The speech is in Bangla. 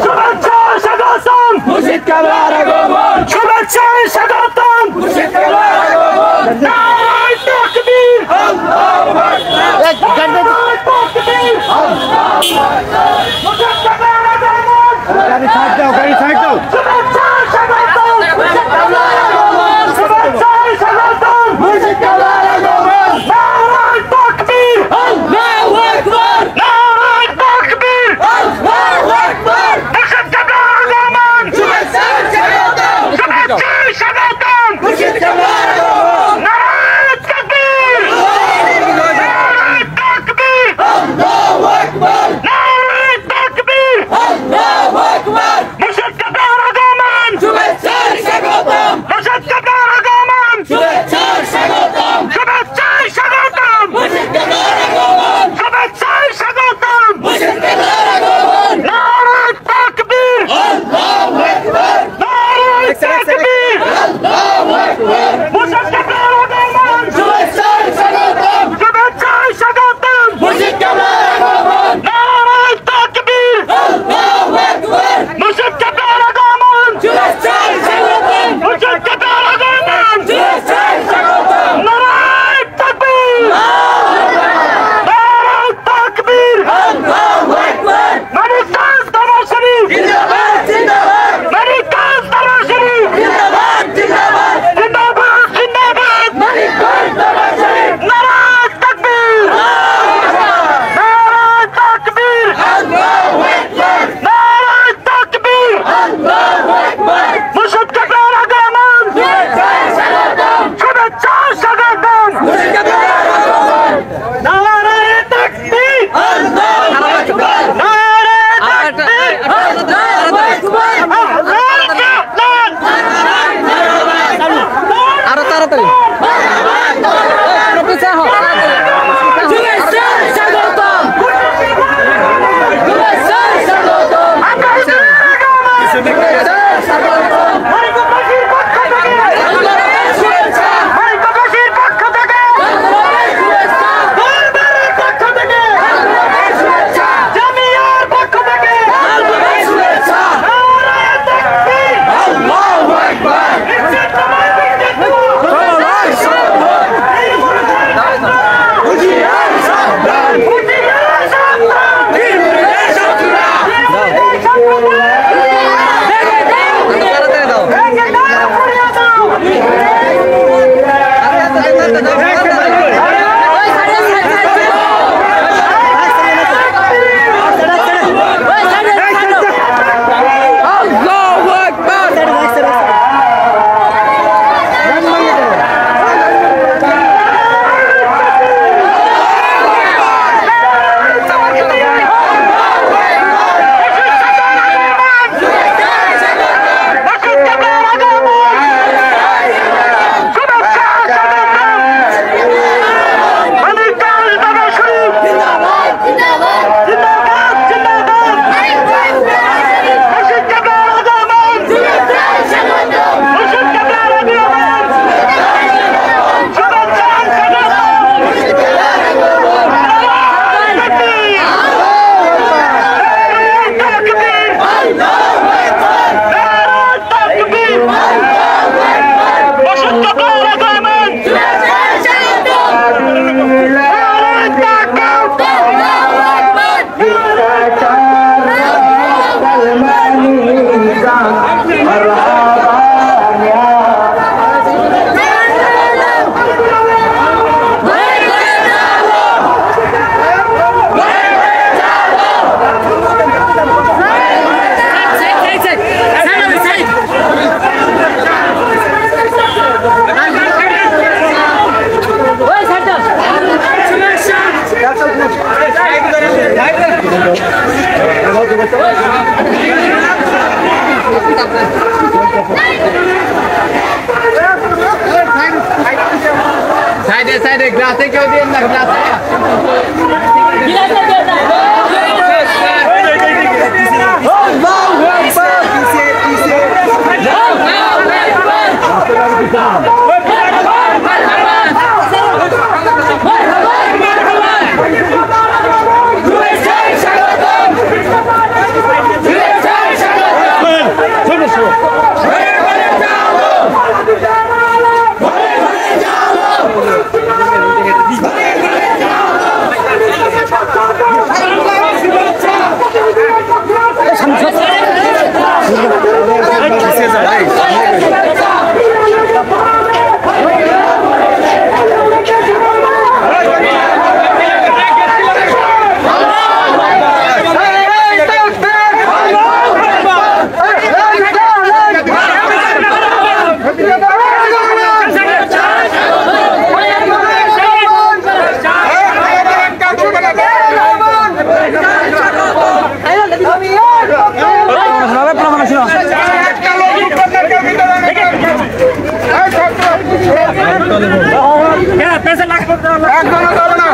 শুভেচ্ছায় স্বাগতম মুর্শিদ কাবলার আগমন শুভেচ্ছায় স্বাগতম মুর্শিদ কাবলার আগমন নারায়ে তাকবীর আল্লাহু আকবার নারায়ে তাকবীর মুর্শিদ কাবলার আগমন গাড়ি সাইড দাও শুভেচ্ছায় স্বাগতম মুর্শিদ কাবলার আগমন শুভেচ্ছায় স্বাগতম মুর্শিদ কাবলার আগমন নারায়ে তাকবীর আল্লাহু আকবার নারায়ে তাকবীর আল্লাহু আকবার মুর্শিদ কাবলার আগমন শুভেচ্ছায় স্বাগতম শুভেচ্ছায় স্বাগতম মুর্শিদ কাবলার আগমন নারায়ে তাকবীর নারায়ে তাকবীর আল্লাহু আকবার নারায়ে তাকবীর আল্লাহু আকবার মুর্শিদ কাবলার আগমন শুভেচ্ছায় স্বাগতম মুর্শিদ কাবলার আগমন শুভেচ্ছায় স্বাগতম শুভেচ্ছায় স্বাগতম মুর্শিদ কাবলার আগমন শুভেচ্ছায় স্বাগতম মুর্শিদ কাবলার আগমন নারায়ে তাকবীর আল্লাহু আকবার নারায়ে তাকবীর আল্লাহু আকবার মুর্শিদ কাবলার আগমন শুভেচ্ছায় স্বাগতম শুভেচ্ছায় স্বাগতম মুর্শিদ কাবলার আগমন নারায়ে তাকবীর আল্লাহু আকবার মুর্শিদ কাবলার আগমন শুভেচ্ছায় স্বাগতম মুর্শিদ কাবলার আগমন শুভেচ্ছায় স্বাগতম নারায়ে তাকবীর নারায়ে তাকবীর আল্লাহু আকবার মানিকাস দরবার শরীফ জিন্দাবাদ জিন্দাবাদ মানিকাস দরবার শরীফ জিন্দাবাদ জিন্দাবাদ জিন্দাবাদ জিন্দাবাদ মানিকগঞ্জ দরবার শরীফ নারায়ে তাকবীর নারায়ে তাকবীর আল্লাহু আকবার নারায়ে তাকবীর আল্লাহু আকবার মুর্শিদ কাবলার আগমন শুভেচ্ছায় স্বাগতম শুভেচ্ছায় স্বাগতম মুর্শিদ কাবলার আগমন নারায়ে তাকবীর আল্লাহু আকবার নারায়ে তাকবীর আল্লাহু আকবার আল্লাহু আকবার আরো তাড়াতাড়ি শুভেচ্ছায় স্বাগতম শুভেচ্ছায় স্বাগতম শুভেচ্ছায় স্বাগতম মানিকবাসীর পক্ষ থেকে বাংলাদেশ শুভেচ্ছা মানিকবাসীর পক্ষ থেকে বাংলাদেশ শুভেচ্ছা দরবারের পক্ষ থেকে বাংলাদেশ শুভেচ্ছা জামিয়ার পক্ষ থেকে বাংলাদেশ শুভেচ্ছা নারায়ে তাকবীর আল্লাহু আকবার জিন্দাবাদ বাংলাদেশ সম্মান হুঁশিয়ার সাবধান বীরদের শত্রুরা তাড়াতাড়ি দাও আল্লাহু আকবার জিন্দাবাদ জিন্দাবাদ শুভেচ্ছায় স্বাগতম মুর্শিদ কাবলার আগমন আল্লাহু আকবার আল্লাহু আকবার শুভেচ্ছায় স্বাগতম আল্লাহু আকবার সাইডে সাইডে গ্লাসে কেউ দিন না গ্লাসে শুভেচ্ছায় স্বাগতম একদম যাবে না।